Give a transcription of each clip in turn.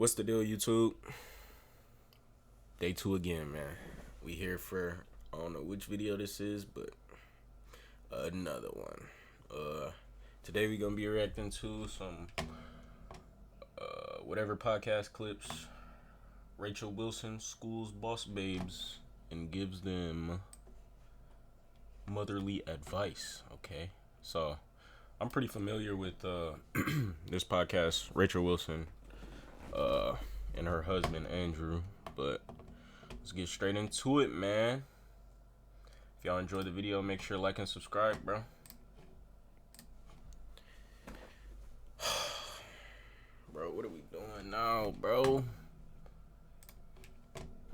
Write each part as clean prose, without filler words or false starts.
What's the deal, YouTube? Day 2 again, man. We here for, I don't know which video this is, but another one. Today we gonna be reacting to some whatever podcast clips Rachel Wilson schools boss babes and gives them motherly advice. Okay, so I'm pretty familiar with this podcast, Rachel Wilson and her husband Andrew, but let's get straight into it, man. If y'all enjoyed the video, make sure to like and subscribe, bro. Bro, what are we doing now, bro?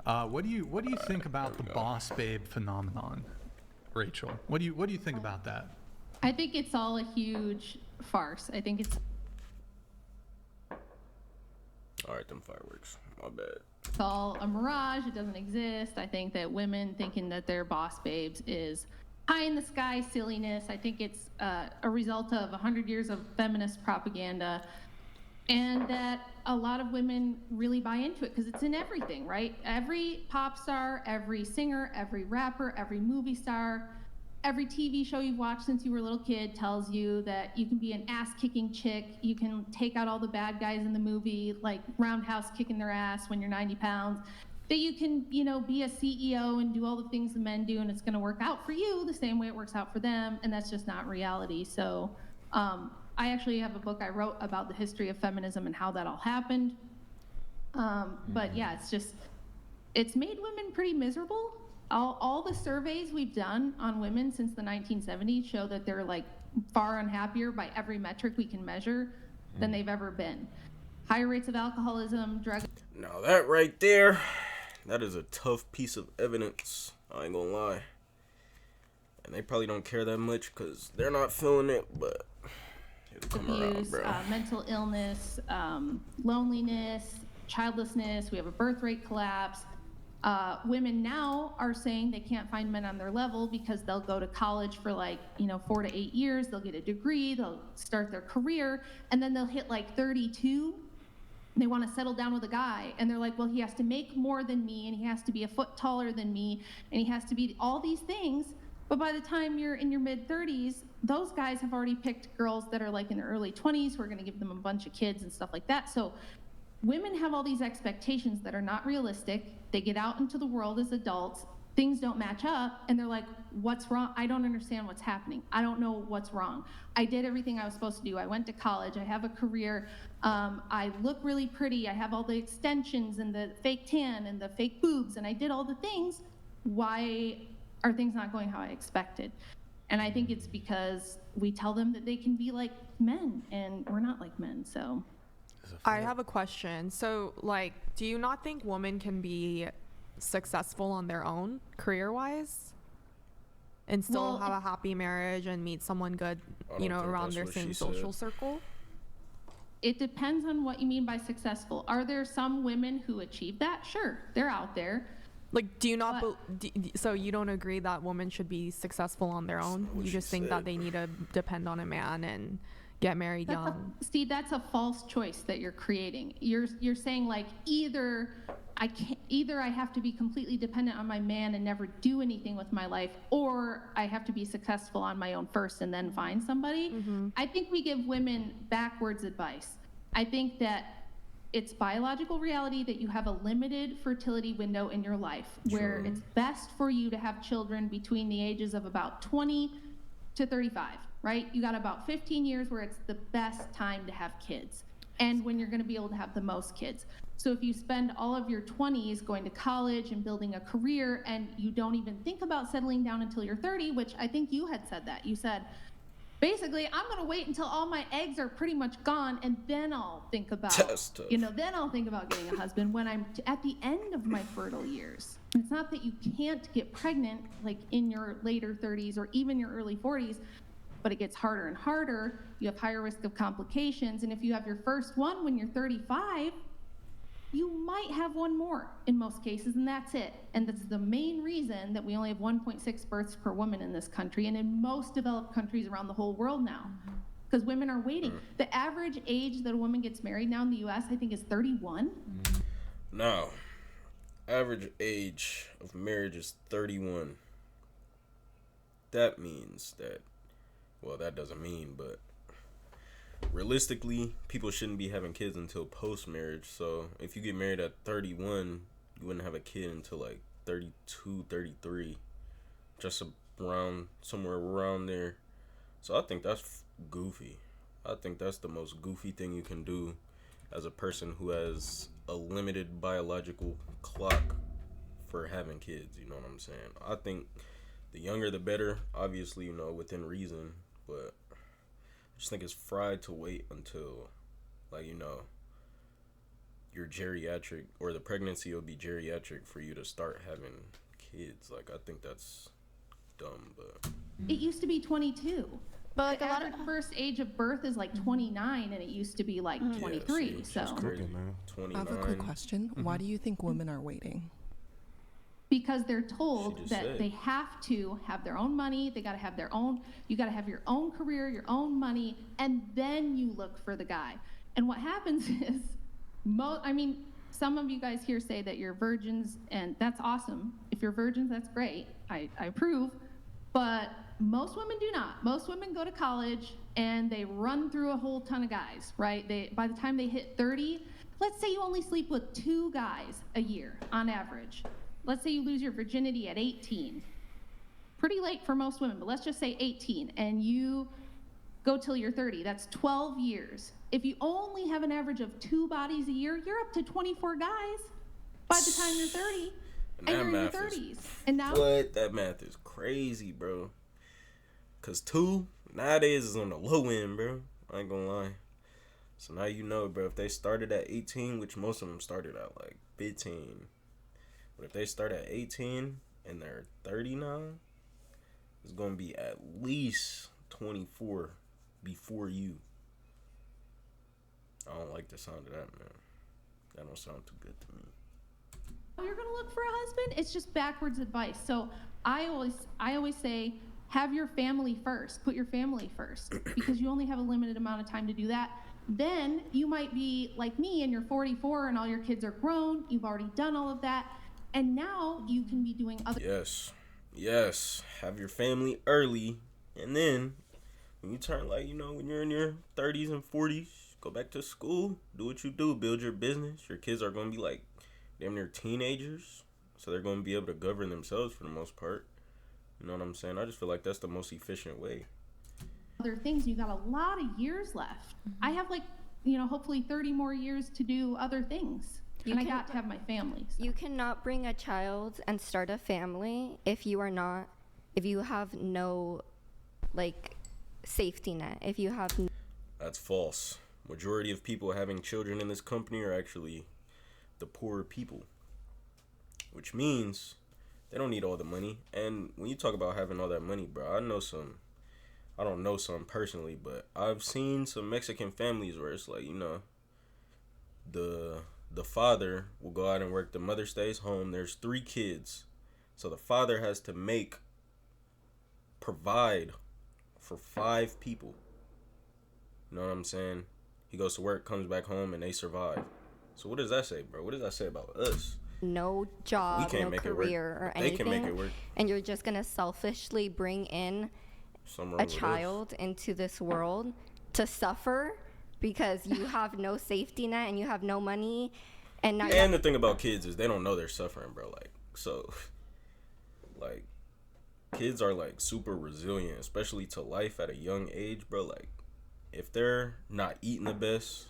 What do you think about the boss babe phenomenon, Rachel? What do you think about that? I think it's all a huge farce. I think it's Alright, them fireworks. My bad. all a mirage. It doesn't exist. I think that women thinking that they're boss babes is pie in the sky silliness. I think it's a result of 100 years of feminist propaganda, and that a lot of women really buy into it because it's in everything, right? Every pop star, every singer, every rapper, every movie star, every TV show you've watched since you were a little kid tells you that you can be an ass-kicking chick. You can take out all the bad guys in the movie, like Roundhouse kicking their ass when you're 90 pounds. That you can, be a CEO and do all the things the men do, and it's going to work out for you the same way it works out for them, and that's just not reality. So I actually have a book I wrote about the history of feminism and how that all happened. But yeah, it's made women pretty miserable. All the surveys we've done on women since the 1970s show that they're like far unhappier by every metric we can measure than they've ever been. Higher rates of alcoholism, drug. Now that right there, that is a tough piece of evidence. I ain't gonna lie. And they probably don't care that much because they're not feeling it, but it'll come around, bro. Mental illness, loneliness, childlessness. We have a birth rate collapse. Women now are saying they can't find men on their level because they'll go to college for 4 to 8 years. They'll get a degree. They'll start their career, and then they'll hit 32. And they want to settle down with a guy, and they're like, well, he has to make more than me, and he has to be a foot taller than me, and he has to be all these things. But by the time you're in your mid-30s, those guys have already picked girls that are in their early 20s who are going to give them a bunch of kids and stuff like that. So women have all these expectations that are not realistic. They get out into the world as adults, things don't match up, and they're like, what's wrong? I don't understand what's happening. I don't know what's wrong. I did everything I was supposed to do. I went to college. I have a career. I look really pretty. I have all the extensions and the fake tan and the fake boobs, and I did all the things. Why are things not going how I expected? And I think it's because we tell them that they can be like men, and we're not like men, so. I have a question. So, do you not think women can be successful on their own, career-wise, and still have a happy marriage and meet someone good, around their same social circle? It depends on what you mean by successful. Are there some women who achieve that? Sure, they're out there. Do you not? So you don't agree that women should be successful on their own? You just think that they need to depend on a man and get married young? That's a false choice that you're creating. You're saying either I have to be completely dependent on my man and never do anything with my life, or I have to be successful on my own first and then find somebody. I think we give women backwards advice. I think that it's biological reality that you have a limited fertility window in your life where it's best for you to have children between the ages of about 20 to 35, right? You got about 15 years where it's the best time to have kids and when you're going to be able to have the most kids. So if you spend all of your 20s going to college and building a career and you don't even think about settling down until you're 30, which I think you had said that. You said, basically, I'm going to wait until all my eggs are pretty much gone, and then I'll think about, then I'll think about getting a husband when I'm at the end of my fertile years. It's not that you can't get pregnant in your later 30s or even your early 40s, but it gets harder and harder. You have higher risk of complications, and if you have your first one when you're 35, you might have one more in most cases, and that's it. And that's the main reason that we only have 1.6 births per woman in this country, and in most developed countries around the whole world now. because women are waiting. The average age that a woman gets married now in the U.S., I think, is 31. Now, average age of marriage is 31. That means that, well, that doesn't mean, but realistically, people shouldn't be having kids until post-marriage. So if you get married at 31, you wouldn't have a kid until like 32, 33, just around, somewhere around there. So I think that's goofy. I think that's the most goofy thing you can do as a person who has a limited biological clock for having kids. You know what I'm saying? I think the younger the better, obviously, you know, within reason, but I just think it's fried to wait until, like, you know, you're geriatric, or the pregnancy will be geriatric for you to start having kids. Like, I think that's dumb, but It used to be 22. But like The a lot of average first age of birth is like 29, and it used to be like 23. Yeah, see, So it's crazy. man. 29. I have a quick question. Why do you think women are waiting? because they're She told just that said. they have to have their own money, they got to have their own, you got to have your own career, your own money, and then you look for the guy. And what happens is, I mean, some of you guys here say that you're virgins, and that's awesome. If you're virgins, that's great. I approve. But most women do not. Most women go to college and they run through a whole ton of guys, right? By the time they hit 30, let's say you only sleep with 2 guys a year on average. Let's say you lose your virginity at 18. Pretty late for most women, but let's just say 18, and you go till you're 30. That's 12 years. If you only have an average of 2 bodies a year, you're up to 24 guys by the time you're 30. And you're in your 30s. And now What? That math is crazy, bro. Cause 2 nowadays is on the low end, bro. I ain't gonna lie. So now you know, bro. If they started at 18, which most of them started at like 15, but if they start at 18 and they're 30 now, it's gonna be at least 24 before you. I don't like the sound of that, man. That don't sound too good to me. you're gonna look for a husband, it's just backwards advice. So I always say, have your family first. Put your family first, because you only have a limited amount of time to do that. Then you might be like me and you're 44 and all your kids are grown. You've already done all of that. And now you can be doing other Yes. Have your family early, and then when you turn, like, you know, when you're in your 30s and 40s, go back to school, do what you do, build your business. Your kids are going to be like damn near teenagers, so they're going to be able to govern themselves for the most part. You know what I'm saying? I just feel like that's the most efficient way. other things. You got a lot of years left. I have like, hopefully 30 more years to do other things. And I got to have my family. So. You cannot bring a child and start a family if you have no, like, safety net. If you have That's false. Majority of people having children in this company are actually the poorer people, which means they don't need all the money. And when you talk about having all that money, bro, I don't know some personally, but I've seen some Mexican families where it's like, the father will go out and work, the mother stays home, there's 3 kids, so the father has to provide for 5 people. You know what I'm saying? He goes to work, comes back home, and they survive. So what does that say, bro? What does that say about us? no job, no career or They anything, can make it work. and you're just gonna selfishly bring in Somewhere a with us. child into this world to suffer because you have no safety net and you have no money, and now And the thing about kids is they don't know they're suffering, bro. Like, kids are, like, super resilient, especially to life at a young age, bro. Like, if they're not eating the best,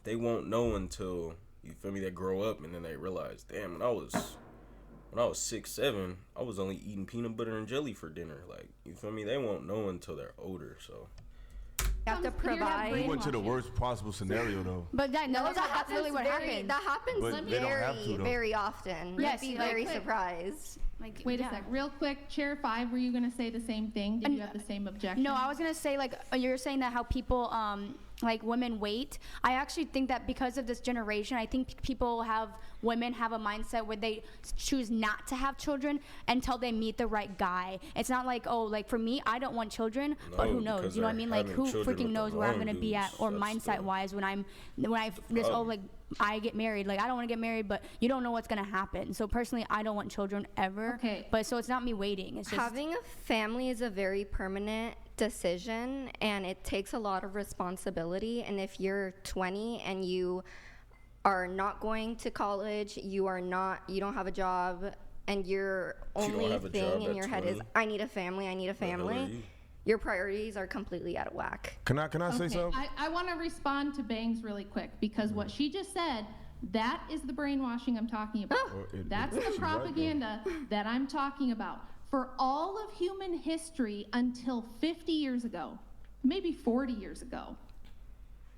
they won't know until, you feel me, they grow up and then they realize, damn, when I was 6, 7, I was only eating peanut butter and jelly for dinner. Like, you feel me? They won't know until they're older, so. you have to You're not provide. brainwashed. We went to the worst possible scenario, though. But that's really what happens. That happens But they don't have to, though. very often. Yes, You'd be like- very surprised. Like, Wait yeah. a sec, real quick, Chair 5, were you going to say the same thing? Did you have the same objection? No, I was gonna say, like, you're saying that how people like women wait. I actually think that because of this generation, I think women have a mindset where they choose not to have children until they meet the right guy. It's not like, oh, like for me, I don't want children, but who knows? You know what I mean? Like who freaking knows where I'm gonna be at, or mindset wise when I just like I get married. Like I don't want to get married, but you don't know what's gonna happen. So personally, I don't want children ever. Okay. But so it's not me waiting. It's just Having a family is a very permanent decision, and it takes a lot of responsibility. And if you're 20 and you are not going to college, you don't have a job, and your only thing in your head is, I need a family, your priorities are completely out of whack. Can I say something? I want to respond to Bangs really quick, because what she just said, that is the brainwashing I'm talking about. That's the propaganda that I'm talking about. For all of human history until 50 years ago, maybe 40 years ago,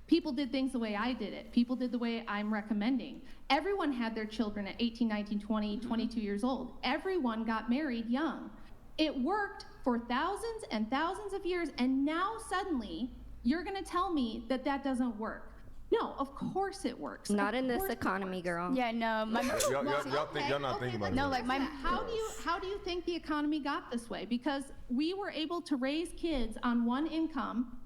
people did things the way I did it. People did the way I'm recommending. Everyone had their children at 18, 19, 20, 22 years old. Everyone got married young. It worked for thousands and thousands of years, and now suddenly you're going to tell me that that doesn't work. No, of course it works. Not in this economy, girl. yeah, no. Y'all not thinking about it. No, like How do you think the economy got this way? Because we were able to raise kids on one income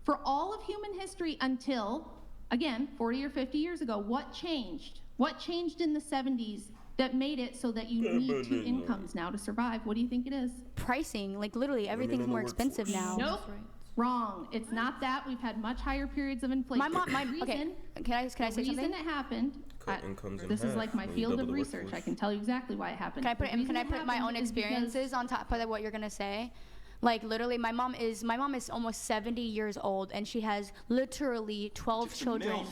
for all of human history until, again, 40 or 50 years ago. What changed? What changed in the 70s that made it so that you need two incomes now to survive? What do you think it is? Pricing, like literally everything's more expensive now. Nope. Wrong. It's not that. We've had much higher periods of inflation. Okay. Can I say something? The reason it happened. This is like my field of research. I can tell you exactly why it happened. Can I put my own experiences on top of what you're gonna say? Like literally, my mom is almost 70 years old, and she has literally 12 children.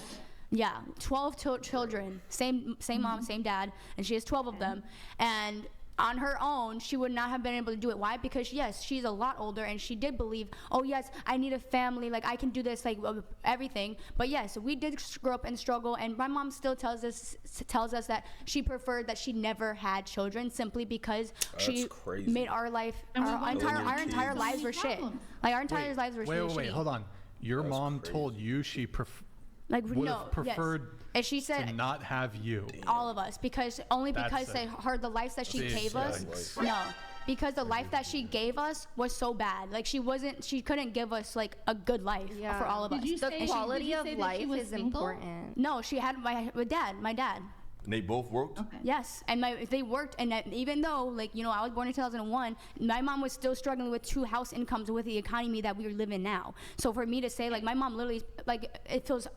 Yeah, 12 children. Same mom, same dad, and she has 12 of them. And on her own, she would not have been able to do it. Why? Because yes, she's a lot older, and she did believe, oh yes, I need a family, like I can do this, like everything. But yes, we did grow up and struggle, and my mom still tells us that she preferred that she never had children, simply because she made our life, our entire lives were shit. Like our entire lives were shit. Wait, hold on. Your mom told you she would have preferred and she said to not have you. All of us, because the life that she gave us. No, because the life that she gave us was so bad. Like she couldn't give us like a good life for all of us. The quality of life is important. No, she had my dad. And they both worked? Okay. Yes, and they worked, and even though, like, you know, I was born in 2001, my mom was still struggling with 2 house incomes with the economy that we live in now. So for me to say, like, my mom literally, like, it feels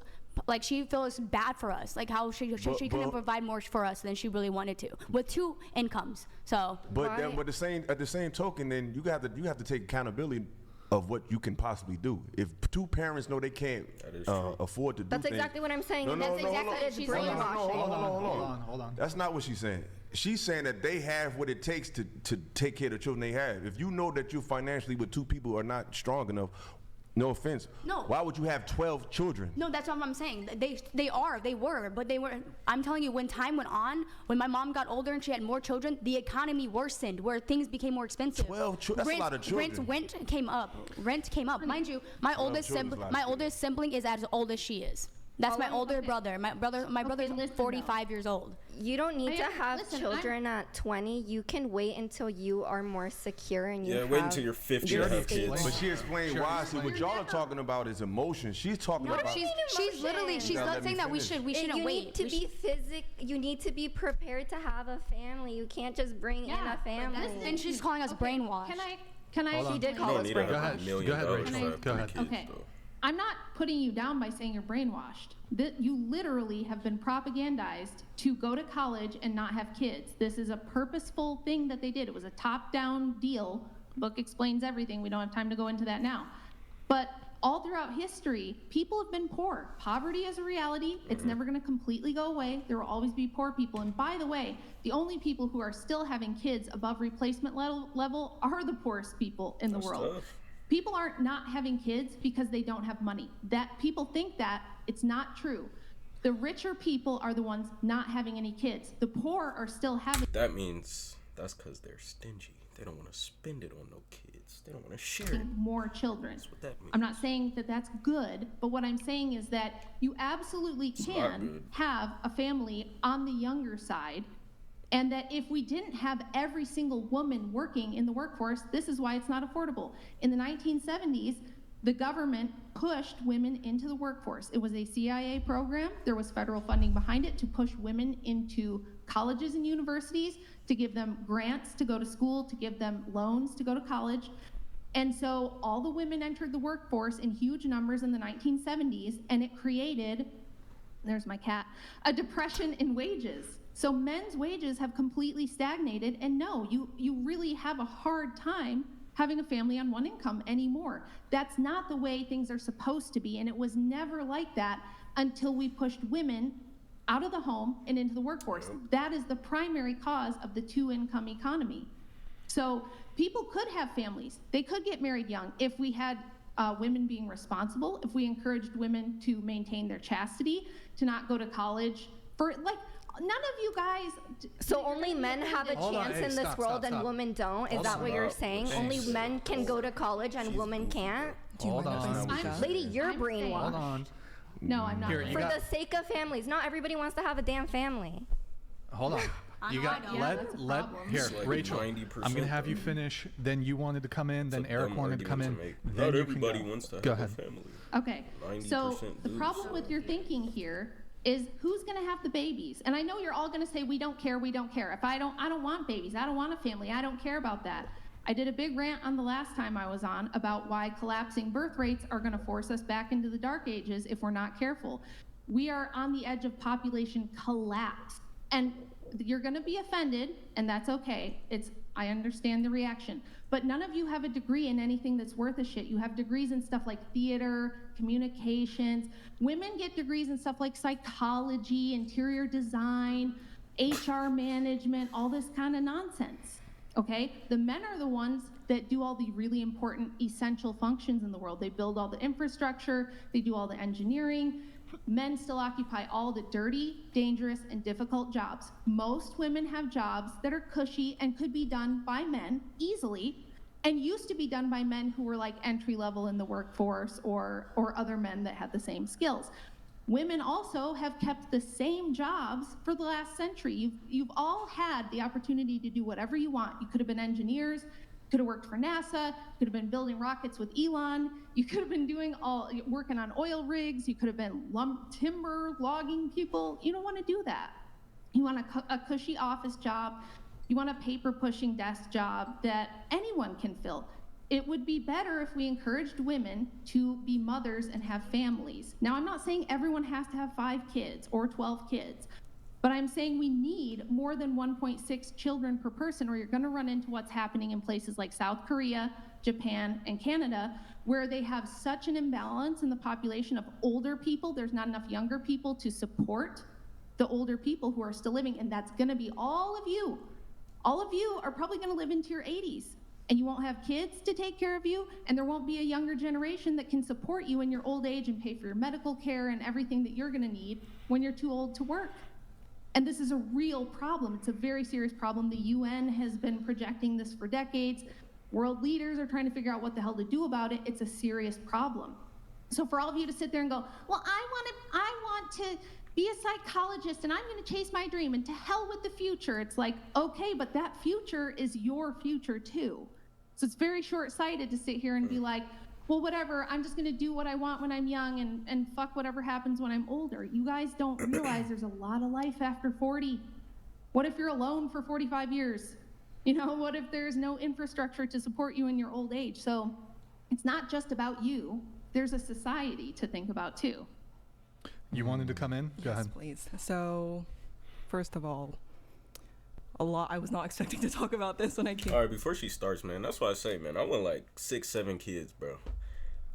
like she feels bad for us, like how she couldn't provide more for us than she really wanted to with 2 incomes. So. But at the same token, then you have to take accountability of what you can possibly do. If 2 parents know they can't afford to do That's exactly what I'm saying. That's exactly what she's brainwashing. Hold on. That's not what she's saying. She's saying that they have what it takes to take care of the children they have. If you know that you financially with 2 people are not strong enough, no offense. No. Why would you have 12 children? No, that's what I'm saying. They were, but they were. I'm telling you, when time went on, when my mom got older and she had more children, the economy worsened, where things became more expensive. 12 children. That's a lot of children. Rent came up. Mind you, my oldest sibling is as old as she is. That's my older brother. My brother's 45 years old. You don't need to have children at 20. You can wait until you are more secure and you wait until you're 50 to have kids. But she explained why. See, what y'all are talking about is emotion. She's talking about. She's not saying that we shouldn't wait. You need to be prepared to have a family. You can't just bring in a family. And she's calling us brainwashed. Can I? She did call us brainwashed. Go ahead, Rachel. Go ahead. Okay. I'm not putting you down by saying you're brainwashed. You literally have been propagandized to go to college and not have kids. This is a purposeful thing that they did. It was a top-down deal. Book explains everything. We don't have time to go into that now. But all throughout history, people have been poor. Poverty is a reality. It's never going to completely go away. There will always be poor people. And by the way, the only people who are still having kids above replacement level are the poorest people in the world. Tough. People aren't not having kids because they don't have money. That people think that. It's not true. The richer people are the ones not having any kids. The poor are still having. That means that's because they're stingy. They don't want to spend it on no kids. They don't want to share it. More children. That's what that means. I'm not saying that that's good, but what I'm saying is that you absolutely can have a family on the younger side, and that if we didn't have every single woman working in the workforce, this is why it's not affordable. In the 1970s, the government pushed women into the workforce. It was a CIA program. There was federal funding behind it to push women into colleges and universities, to give them grants to go to school, to give them loans to go to college. And so all the women entered the workforce in huge numbers in the 1970s, and it created, there's my cat, a depression in wages. So men's wages have completely stagnated, and no, you really have a hard time having a family on one income anymore. That's not the way things are supposed to be, and it was never like that until we pushed women out of the home and into the workforce. That is the primary cause of the two-income economy. So people could have families. They could get married young if we had women being responsible, if we encouraged women to maintain their chastity, to not go to college. For like, none of you guys. So only men have a chance in this world and women don't? Is that what you're saying? Only men can go to college and women can't? Hold on. Lady, you're brainwashed. Hold on. No, I'm not. Here, For the sake of families. Not everybody wants to have a damn family. Hold on. You got here, It's like Rachel. 90% I'm gonna have you finish. Then you wanted to come in. Then Eric wanted to come in. Then Not you everybody can go. wants to Go have ahead. a family. Okay, so 90% the do. problem with your thinking here is who's going to have the babies? And I know you're all going to say, we don't care. If I don't want babies. I don't want a family. I don't care about that. I did a big rant on the last time I was on about why collapsing birth rates are going to force us back into the dark ages if we're not careful. We are on the edge of population collapse. And you're going to be offended, and that's okay. I understand the reaction. But none of you have a degree in anything that's worth a shit. You have degrees in stuff like theater, communications. Women get degrees in stuff like psychology, interior design, HR management, all this kind of nonsense. Okay? The men are the ones that do all the really important essential functions in the world. They build all the infrastructure, they do all the engineering. Men still occupy all the dirty, dangerous, and difficult jobs. Most women have jobs that are cushy and could be done by men easily, and used to be done by men who were like entry level in the workforce or other men that had the same skills. Women also have kept the same jobs for the last century. You've all had the opportunity to do whatever you want. You could have been engineers, could have worked for NASA, could have been building rockets with Elon, you could have been working on oil rigs, you could have been timber logging people. You don't want to do that. You want a cushy office job, you want a paper pushing desk job that anyone can fill. It would be better if we encouraged women to be mothers and have families. Now, I'm not saying everyone has to have 5 kids or 12 kids. But I'm saying we need more than 1.6 children per person, or you're going to run into what's happening in places like South Korea, Japan, and Canada, where they have such an imbalance in the population of older people. There's not enough younger people to support the older people who are still living, and that's going to be all of you. All of you are probably going to live into your 80s, and you won't have kids to take care of you, and there won't be a younger generation that can support you in your old age and pay for your medical care and everything that you're going to need when you're too old to work. And this is a real problem. It's a very serious problem. The UN has been projecting this for decades. World leaders are trying to figure out what the hell to do about it. It's a serious problem. So for all of you to sit there and go, well, I want to be a psychologist and I'm going to chase my dream and to hell with the future. It's like, okay, but that future is your future too. So it's very short-sighted to sit here and be like, well, whatever, I'm just gonna do what I want when I'm young and fuck whatever happens when I'm older. You guys don't realize there's a lot of life after 40. What if you're alone for 45 years? You know, what if there's no infrastructure to support you in your old age? So it's not just about you. There's a society to think about too. You wanted to come in? Go Yes, ahead. please. So, first of all, I was not expecting to talk about this when I came. All right, before she starts, man, that's why I say, man, I want like 6, 7 kids, bro.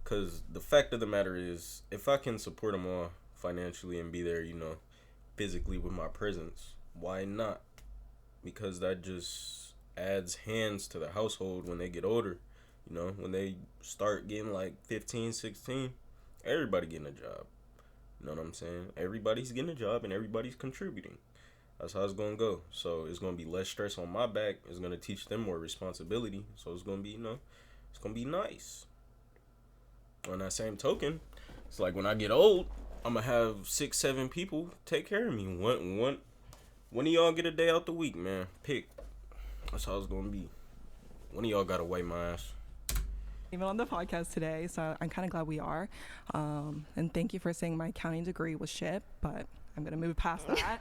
Because the fact of the matter is, if I can support them all financially and be there, you know, physically with my presence, why not? Because that just adds hands to the household when they get older. You know, when they start getting like 15, 16, everybody getting a job. You know what I'm saying? Everybody's getting a job and everybody's contributing. That's how it's gonna go. So it's gonna be less stress on my back. It's gonna teach them more responsibility. So it's gonna be, it's gonna be nice. On that same token, it's like when I get old, I'm gonna have 6, 7 people take care of me. One of y'all get a day out the week, man. Pick. That's how it's gonna be. One of y'all gotta wipe my ass. Even on the podcast today, so I'm kind of glad we are. And thank you for saying my accounting degree was shit, but I'm gonna move past that.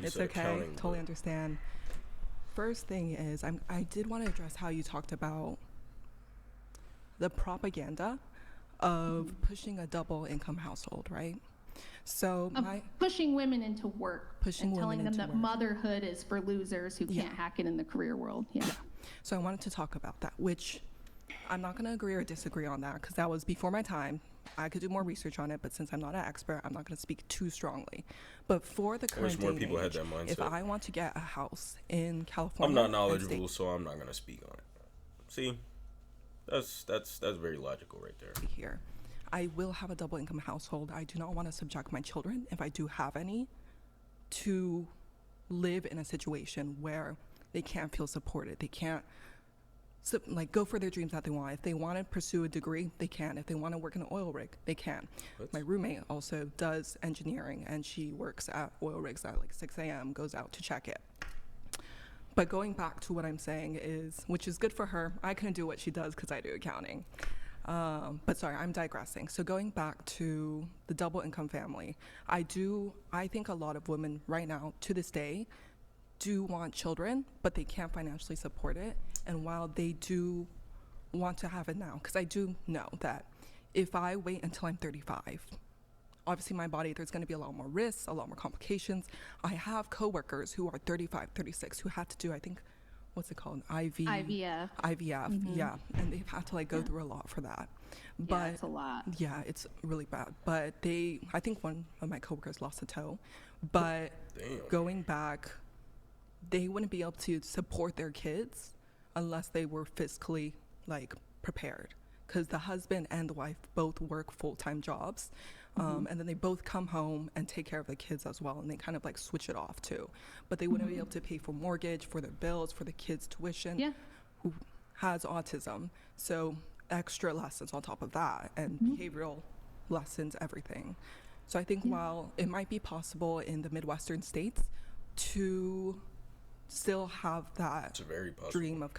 It's okay. Accounting, totally understand. First thing is, I did want to address how you talked about the propaganda of pushing a double income household, right? So pushing women into work and telling them that work. Motherhood is for losers who can't hack it in the career world. Yeah. So I wanted to talk about that, which I'm not going to agree or disagree on that because that was before my time. I could do more research on it, but since I'm not an expert, I'm not going to speak too strongly. But for the current day and age, that mindset. If I want to get a house in California, I'm not knowledgeable, so I'm not going to speak on it. See, that's very logical right there. Here, I will have a double income household. I do not want to subject my children, if I do have any, to live in a situation where they can't feel supported. They can't go for their dreams that they want. If they want to pursue a degree, they can. If they want to work in an oil rig, they can. My roommate also does engineering, and she works at oil rigs at like 6 a.m., goes out to check it. But going back to what I'm saying is, which is good for her, I couldn't do what she does because I do accounting. But sorry, I'm digressing. So going back to the double income family, I think a lot of women right now, to this day, do want children, but they can't financially support it. And while they do want to have it now, because I do know that if I wait until I'm 35, obviously my body, there's going to be a lot more risks, a lot more complications. I have coworkers who are 35, 36 who had to do, I think, what's it called? IVF. IVF, yeah. And they've had to go through a lot for that. But it's a lot. Yeah, it's really bad. But I think one of my coworkers lost a toe. But going back, they wouldn't be able to support their kids unless they were fiscally prepared, because the husband and the wife both work full-time jobs, and then they both come home and take care of the kids as well, and they kind of switch it off too. But they wouldn't be able to pay for mortgage, for their bills, for the kids' tuition, who has autism, so extra lessons on top of that, and behavioral lessons, everything. So I think while it might be possible in the Midwestern states to still have that dream of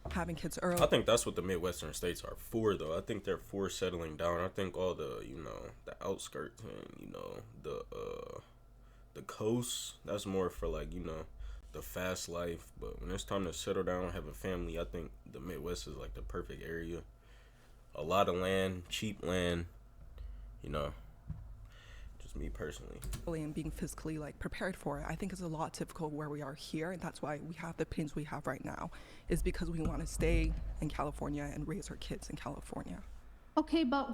having kids early. I think that's what the Midwestern states are for, though. I think they're for settling down. I think all the, the outskirts and, the coast, that's more for the fast life. But when it's time to settle down, have a family, I think the Midwest is the perfect area. A lot of land, cheap land, me personally. And being physically prepared for it, I think is a lot difficult where we are here, and that's why we have the pains we have right now, is because we want to stay in California and raise our kids in California. Okay, but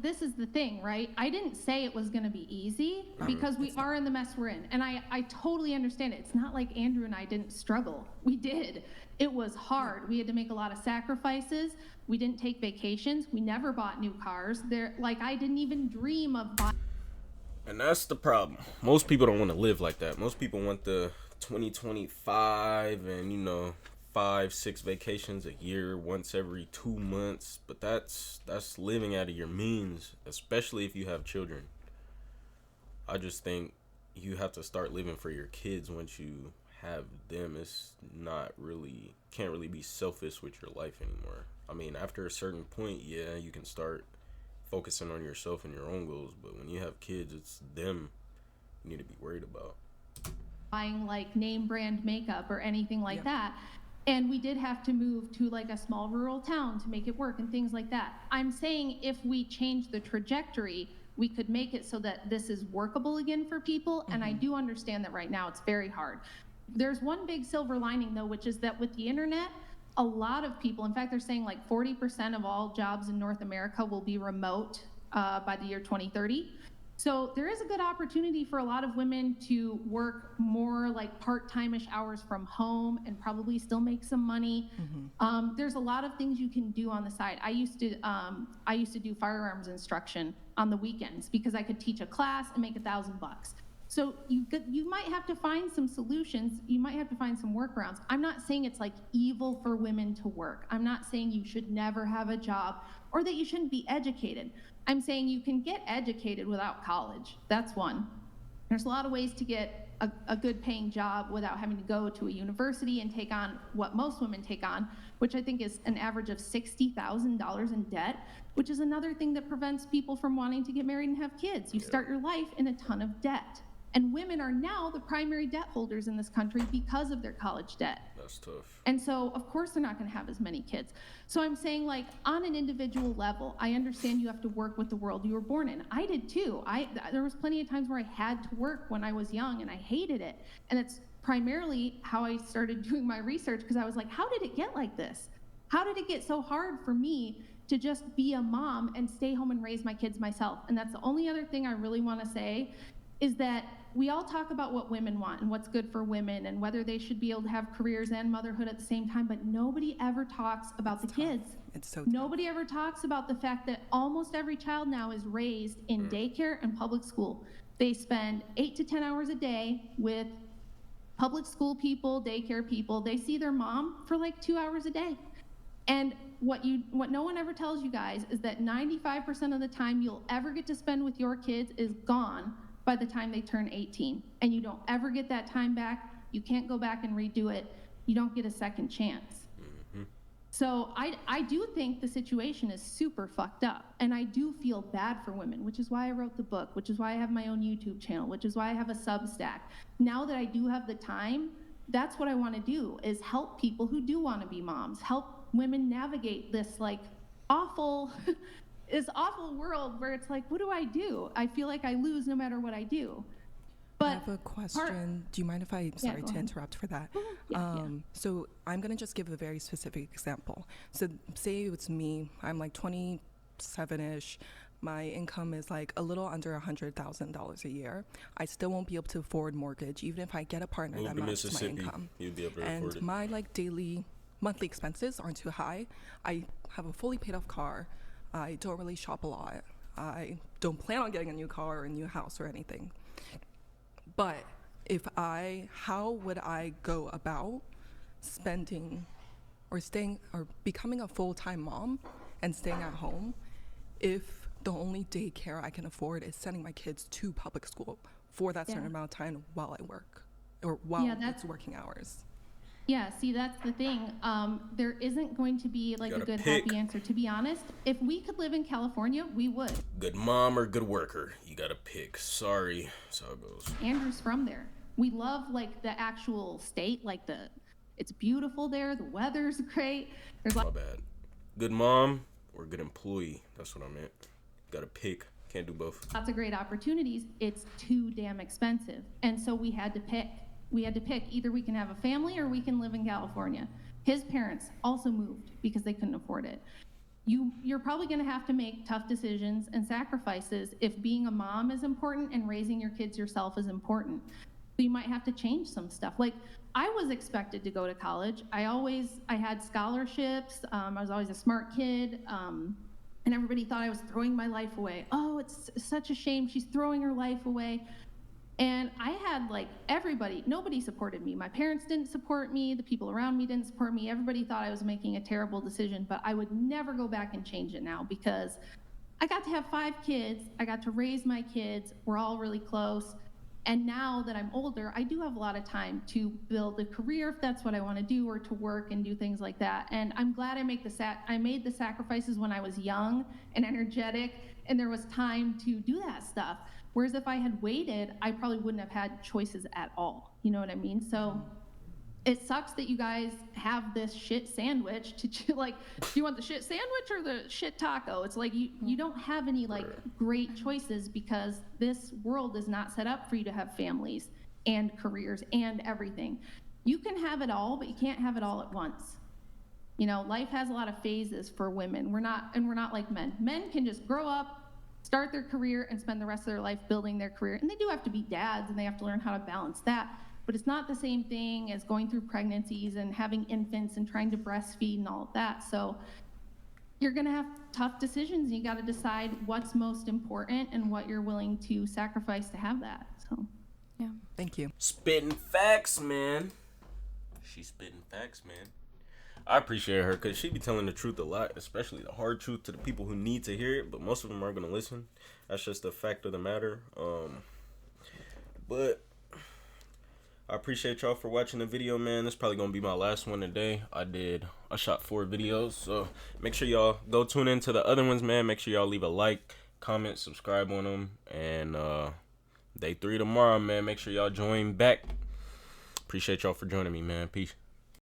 this is the thing, right? I didn't say it was going to be easy, because we are in the mess we're in, and I totally understand it. It's not like Andrew and I didn't struggle. We did. It was hard. We had to make a lot of sacrifices. We didn't take vacations. We never bought new cars. I didn't even dream of buying. And that's the problem. Most people don't want to live like that. Most people want the 2025 and 5, 6 vacations a year, once every 2 months. But that's living out of your means, especially if you have children. I just think you have to start living for your kids once you have them. It's can't really be selfish with your life anymore. I mean, after a certain point, yeah, you can start focusing on yourself and your own goals, but when you have kids, it's them you need to be worried about. Buying name brand makeup or anything like that. And we did have to move to a small rural town to make it work and things like that. I'm saying if we change the trajectory, we could make it so that this is workable again for people. And I do understand that right now it's very hard. There's one big silver lining though, which is that with the internet, a lot of people, in fact, they're saying 40% of all jobs in North America will be remote by the year 2030. So there is a good opportunity for a lot of women to work more part-time-ish hours from home and probably still make some money. There's a lot of things you can do on the side. I used to do firearms instruction on the weekends because I could teach a class and make $1,000. So you might have to find some solutions. You might have to find some workarounds. I'm not saying it's like evil for women to work. I'm not saying you should never have a job or that you shouldn't be educated. I'm saying you can get educated without college. That's one. There's a lot of ways to get a good paying job without having to go to a university and take on what most women take on, which I think is an average of $60,000 in debt, which is another thing that prevents people from wanting to get married and have kids. You start your life in a ton of debt. And women are now the primary debt holders in this country because of their college debt. That's tough. And so, of course, they're not going to have as many kids. So I'm saying, like, on an individual level, I understand you have to work with the world you were born in. I did too. There was plenty of times where I had to work when I was young, and I hated it. And it's primarily how I started doing my research, because I was like, how did it get like this? How did it get so hard for me to just be a mom and stay home and raise my kids myself? And that's the only other thing I really want to say, is that we all talk about what women want and what's good for women and whether they should be able to have careers and motherhood at the same time, but nobody ever talks about the kids. It's so tough. Nobody ever talks about the fact that almost every child now is raised in daycare and public school. They spend 8 to 10 hours a day with public school people, daycare people. They see their mom for like 2 hours a day. And what no one ever tells you guys is that 95% of the time you'll ever get to spend with your kids is gone by the time they turn 18. And you don't ever get that time back. You can't go back and redo it. You don't get a second chance. Mm-hmm. So I do think the situation is super fucked up. And I do feel bad for women, which is why I wrote the book, which is why I have my own YouTube channel, which is why I have a Substack. Now that I do have the time, that's what I want to do, is help people who do want to be moms, help women navigate this like awful this awful world where it's like, what do I do? I feel like I lose no matter what I do. But I have a question. Do you mind if I, sorry to interrupt for that. Yeah. So I'm going to just give a very specific example. So say it's me, I'm like 27-ish. My income is like a little under $100,000 a year. I still won't be able to afford mortgage, even if I get a partner Move that to matches my Mississippi, income. you'd be able to afford And it. my like daily, monthly expenses aren't too high. I have a fully paid off car. I don't really shop a lot. I don't plan on getting a new car or a new house or anything. But how would I go about spending or staying or becoming a full-time mom and staying at home if the only daycare I can afford is sending my kids to public school for that certain amount of time while I work or while it's working hours? Yeah, see, that's the thing. There isn't going to be like a gotta good pick. happy answer. To be honest, if we could live in California, we would. Good mom or good worker? You gotta pick. Sorry, that's how it goes. Andrew's from there. We love like the actual state, like it's beautiful there. The weather's great. There's My bad. Good mom or good employee? That's what I meant. Gotta pick. Can't do both. lots of great opportunities. It's too damn expensive. And so we had to pick. Either we can have a family or we can live in California. His parents also moved because they couldn't afford it. You're probably going to have to make tough decisions and sacrifices if being a mom is important and raising your kids yourself is important. So you might have to change some stuff. Like, I was expected to go to college. I had scholarships. I was always a smart kid. And everybody thought I was throwing my life away. Oh, it's such a shame. She's throwing her life away. And I had like nobody supported me. My parents didn't support me. The people around me didn't support me. Everybody thought I was making a terrible decision, but I would never go back and change it now because I got to have 5 kids. I got to raise my kids. We're all really close. And now that I'm older, I do have a lot of time to build a career if that's what I want to do, or to work and do things like that. And I'm glad I made the sacrifices when I was young and energetic, and there was time to do that stuff. Whereas if I had waited, I probably wouldn't have had choices at all. You know what I mean? So it sucks that you guys have this shit sandwich to like, do you want the shit sandwich or the shit taco? It's like you don't have any like great choices because this world is not set up for you to have families and careers and everything. You can have it all, but you can't have it all at once. You know, life has a lot of phases for women. We're not like men. Men can just grow up, start their career, and spend the rest of their life building their career. And they do have to be dads, and they have to learn how to balance that. But it's not the same thing as going through pregnancies and having infants and trying to breastfeed and all of that. So you're gonna have tough decisions, and you gotta decide what's most important and what you're willing to sacrifice to have that. So Yeah. Thank you. Spitting facts, man. She's spitting facts, man. I appreciate her because she be telling the truth a lot, especially the hard truth to the people who need to hear it, but most of them aren't going to listen. That's just the fact of the matter. But I appreciate y'all for watching the video, man. This is probably going to be my last one today. I shot 4 videos, so make sure y'all go tune into the other ones, man. Make sure y'all leave a like, comment, subscribe on them, and day 3 tomorrow, man. Make sure y'all join back. Appreciate y'all for joining me, man. Peace.